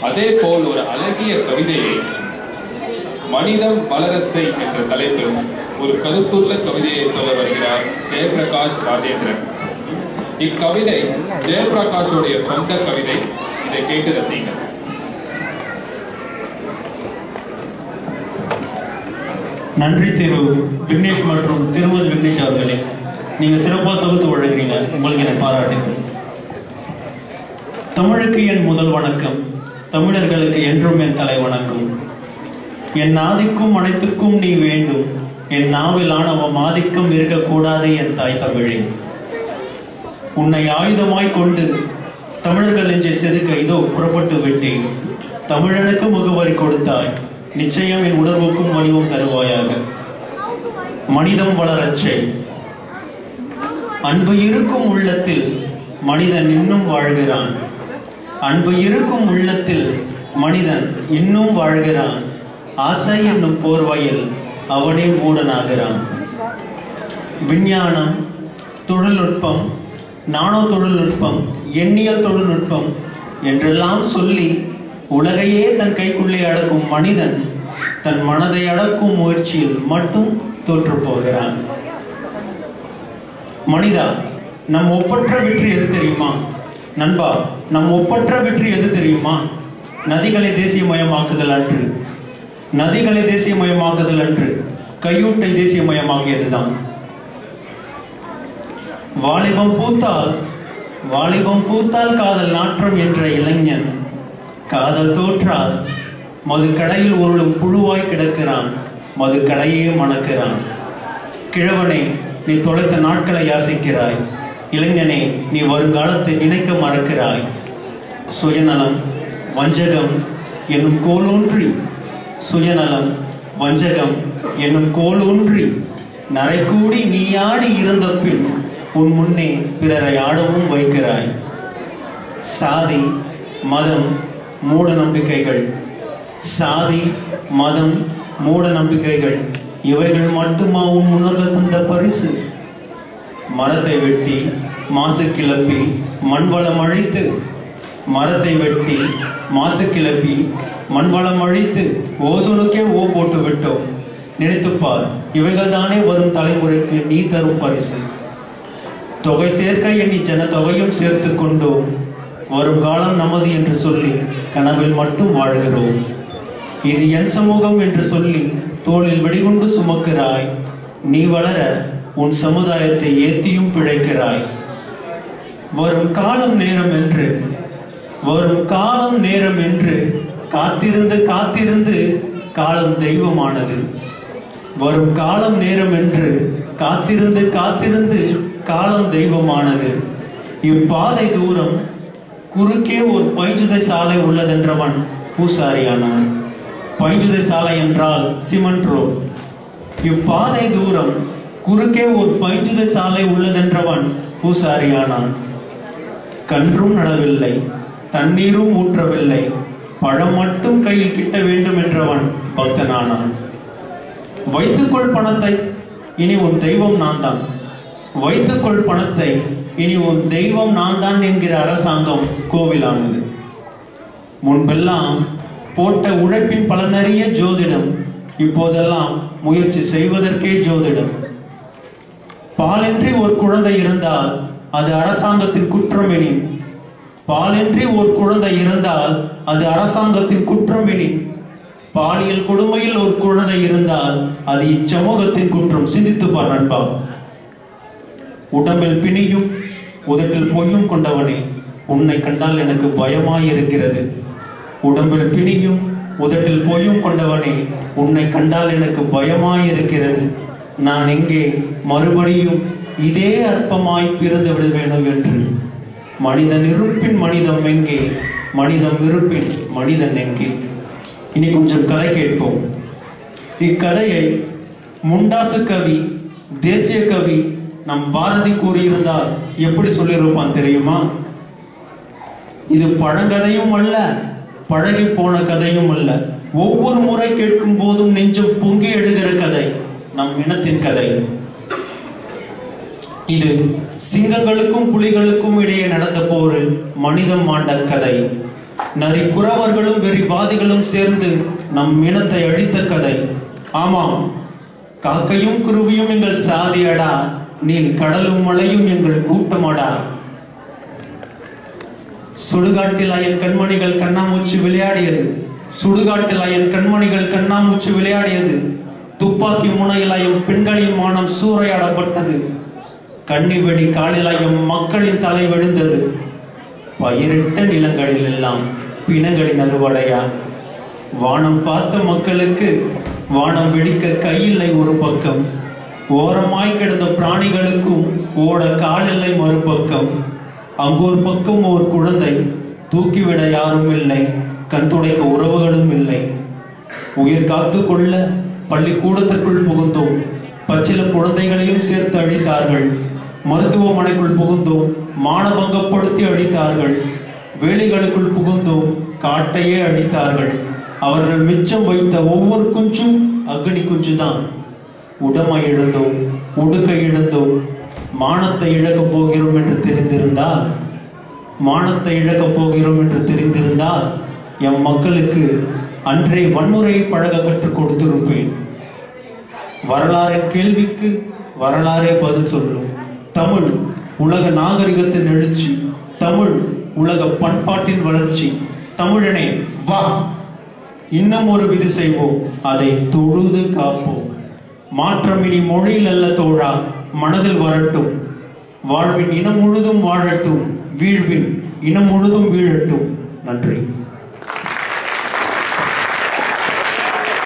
அதே போல் ஒரு அழகிய கவிதையை மனிதம் வளரசை என்ற தலைப்பில் ஒரு கருத்துள்ள கவிதையை சொல்ல வருகிறார் ஜெயபிரகாஷ் ராஜேந்திரன். இக்கவிதை ஜெயபிரகாஷுடைய சொந்த கவிதை. இதை கேட்டு ரசிங்க. நன்றி திரு விக்னேஷ் மற்றும் திருமதி விக்னேஷ் அவர்களே, நீங்க சிறப்பாக தொகுத்து வழங்குறீங்க. உங்களுக்கு என பாராட்டுகள். தமிழுக்கு என் முதல் வணக்கம், தமிழர்களுக்கு என்றும் என் தலை வணக்கம். என் ஆதிக்கும் அனைத்துக்கும் நீ வேண்டும், என் நாவில் ஆணவம் ஆதிக்கம் இருக்கக்கூடாது என் தாய் தமிழே. உன்னை ஆயுதமாய் கொண்டு தமிழர்கள் நெஞ்சை செதுக்க இதோ புறப்பட்டு விட்டேன். தமிழனுக்கு முகவரி கொடுத்தாய், நிச்சயம் என் உணர்வுக்கும் வடிவம் தருவாயாக. மனிதம் வளரச்சை. அன்பு இருக்கும் உள்ளத்தில் மனிதன் இன்னும் வாழ்கிறான். அன்பு இருக்கும் உள்ளத்தில் மனிதன் இன்னும் வாழ்கிறான். ஆசை என்னும் போர்வையில் அவனே மூடனாகிறான். விஞ்ஞானம், தொழில்நுட்பம், நானோ தொழில்நுட்பம், எண்ணியல் தொழில்நுட்பம் என்றெல்லாம் சொல்லி உலகையே தன் கைக்குள்ளே அடக்கும் மனிதன் தன் மனதை அடக்கும் முயற்சியில் மட்டும் தோற்று போகிறான். மனிதா, நம் ஒப்பற்ற வெற்றி எது தெரியுமா? நண்பா, நம் ஒப்பற்ற வெற்றி எது தெரியுமா? நதிகளை தேசியமயமாக்குதல் அன்று, நதிகளை தேசியமயமாக்குதல் அன்று கையூட்டை தேசியமயமாக்கியதுதான். வாலிபம் பூத்தால், வாலிபம் பூத்தால் காதல் நாற்றம் என்ற இளைஞன் காதல் தோற்றால் மது கடையில் உருளும் புழுவாய் கிடக்கிறான். மது கடையே மணக்கிறான். கிழவனே, நீ தொலைத்த நாட்களை யாசிக்கிறாய். இளைஞனே, நீ வருங்காலத்தை நினைக்க மறக்கிறாய். சுயநலம், வஞ்சகம் என்னும் கோலூன்றி, சுயநலம், வஞ்சகம் என்னும் கோலூன்றி நரைக்கூடி நீயாடி இருந்த பின் உன் முன்னே பிறரை ஆடவும் வைக்கிறாய். சாதி, மதம், மூட நம்பிக்கைகள், சாதி, மதம், மூட நம்பிக்கைகள் இவைகள் மட்டுமா உன் முன்னோர்கள் தந்த பரிசு? மரத்தை வெட்டி மாசு கிளப்பி மண்வளம் அழித்து, மரத்தை வெட்டி மாசு கிளப்பி மண்வளம் அழித்து ஓசோனுக்கே ஓ போட்டு விட்டோம். நினைத்துப்பார், இவைகள் தானே வரும் தலைமுறைக்கு நீ தரும் பரிசு. தொகை சேர்க்க எண்ணி ஜனத்தொகையும் சேர்த்து கொண்டோம். வரும் காலம் நமது என்று சொல்லி கனவில் மட்டும் வாழ்கிறோம். இது என் சமூகம் என்று சொல்லி தோளில் வெடிகுண்டு சுமக்கிறாய். நீ வளர உன் சமுதாயத்தை ஏத்தியும் பிழைக்கிறாய். வரும் காலம் நேரம் என்று, வரும் காலம் நேரம் என்று காத்திருந்து காத்திருந்து காலம் தெய்வமானது. வரும் காலம் நேரம் என்று காத்திருந்து காத்திருந்து காலம் தெய்வமானது. இப்பாதை தூரம் குறுக்கே ஒரு பைஞ்சுதை சாலை உள்ளதென்றவன் பூசாரியானான். பைஞ்சுதை சாலை என்றால் சிமெண்ட் ரோட். இப்பாதை தூரம் குறுக்கே ஒரு பைஞ்சுதை சாலை உள்ளதென்றவன் பூசாரியானான். கன்றும் நடவில்லை, தண்ணீரும் ஊற்றவில்லை, பழம் மட்டும் கையில் கிட்ட வேண்டும் என்றவன் பக்தனானான். வைத்துக்கொள் பணத்தை, இனி உன் தெய்வம் நான் தான். வைத்துக்கொள் பணத்தை, இனி உன் தெய்வம் நான் தான் என்கிற அரசாங்கம் கோவிலானது. முன்பெல்லாம் போட்ட உழைப்பின் பலனறிய ஜோதிடம், இப்போதெல்லாம் முயற்சி செய்வதற்கே ஜோதிடம். பாலின்றி ஒரு குழந்தை இருந்தால் அது அரசாங்கத்தின் குற்றம் எனின், பாலின்றி ஒரு குழந்தை இருந்தால் அது அரசாங்கத்தின் குற்றம் எனின், பாலியல் கொடுமையில் ஒரு குழந்தை இருந்தால் அது இச்சமூகத்தின் குற்றம். சிந்தித்துப்பார் நண்பா. உடம்பில் பிணியும் உதட்டில் பொய்யும் கொண்டவனே, உன்னை கண்டால் எனக்கு பயமாயிருக்கிறது. உடம்பில் பிணியும் உதட்டில் பொய்யும் கொண்டவனே, உன்னை கண்டால் எனக்கு பயமாயிருக்கிறது. நான் எங்கே மறுபடியும் இதே அற்பமாய் பிறந்து விடுவேனோ என்று. மனிதன் இருப்பின் மனிதம் எங்கே, மனிதம் இருப்பின் மனிதன் எங்கே? இனி கொஞ்சம் கதை கேட்போம். இக்கதையை முண்டாசு கவி, தேசிய கவி நம் பாரதி கூறியிருந்தால் எப்படி சொல்லியிருப்பான் தெரியுமா? இது பழங்கதையும் அல்ல, பழகி போன கதையும் அல்ல. ஒவ்வொரு முறை கேட்கும் போதும் நெஞ்சம் பொங்கி எழுகிற கதை நம் இனத்தின் கதை. இது சிங்கங்களுக்கும் புலிகளுக்கும் இடையே நடந்த போரில் மனிதம் மாண்ட கதை. நரி குறவர்களும் வெறிவாதிகளும் சேர்ந்து நம் இனத்தை அழித்த கதை. ஆமாம், காக்கையும் குருவியும் எங்கள் சாதியடா, நீல் கடலும் மலையும் எங்கள் கூட்டமடா. சுடுகாட்டில் அயன் கண்மணிகள் கண்ணாமூச்சி விளையாடியது. சுடுகாட்டில் அயன் கண்மணிகள் கண்ணாமூச்சி விளையாடியது. துப்பாக்கி முனையில் அயம் பெண்களின் மானம் சூறையாடப்பட்டது. கண்ணி வெடி காலில் அயம் மக்களின் தலை விழுந்தது. பயிரிட்ட நிலங்களில் எல்லாம் பிணங்களின் அறுவடையா. வானம் பார்த்த மக்களுக்கு வானம் வெடிக்க கையில்லை ஒரு பக்கம். ஓரமாய் கிடந்த பிராணிகளுக்கும் ஓட காலில்லை மறுபக்கம். அங்கொரு பக்கம் ஒரு குழந்தை, தூக்கிவிட யாரும் இல்லை, கண்துடைக்க உறவுகளும் இல்லை. உயிர் காத்து கொள்ள பள்ளிக்கூடத்திற்குள் புகுந்தோம். பச்சிலம் குழந்தைகளையும் சேர்த்து அழித்தார்கள். மருத்துவமனைக்குள் புகுந்தோம், மானபங்கப்படுத்தி அழித்தார்கள். வேலைகளுக்குள் புகுந்தோம், காட்டையே அழித்தார்கள். அவர்கள் மிச்சம் வைத்த ஒவ்வொரு குஞ்சும் அக்னி குஞ்சுதான். உடமை இழந்தோம், உடுக்கை இழந்தோம். மானத்தை இழக்கப் போகிறோம் என்று தெரிந்திருந்தால் எம் மக்களுக்கு அன்றே வன்முறையை பழக கற்றுக் கொடுத்திருப்பேன். வரலாறின் கேள்விக்கு வரலாறே பதில் சொல்லும். தமிழ் உலக நாகரிகத்தின் எழுச்சி, தமிழ் உலக பண்பாட்டின் வளர்ச்சி. தமிழனே வா, இன்னும் ஒரு விதி செய்வோம், அதை தொழுது காப்போம். மாற்றம் இனி மொழியில் அல்ல தோழா, மனதில் வரட்டும். வாழ்வின் இனம் முழுதும் வாழட்டும், வீழ்வின் இனம் முழுதும் வீழட்டும். நன்றி.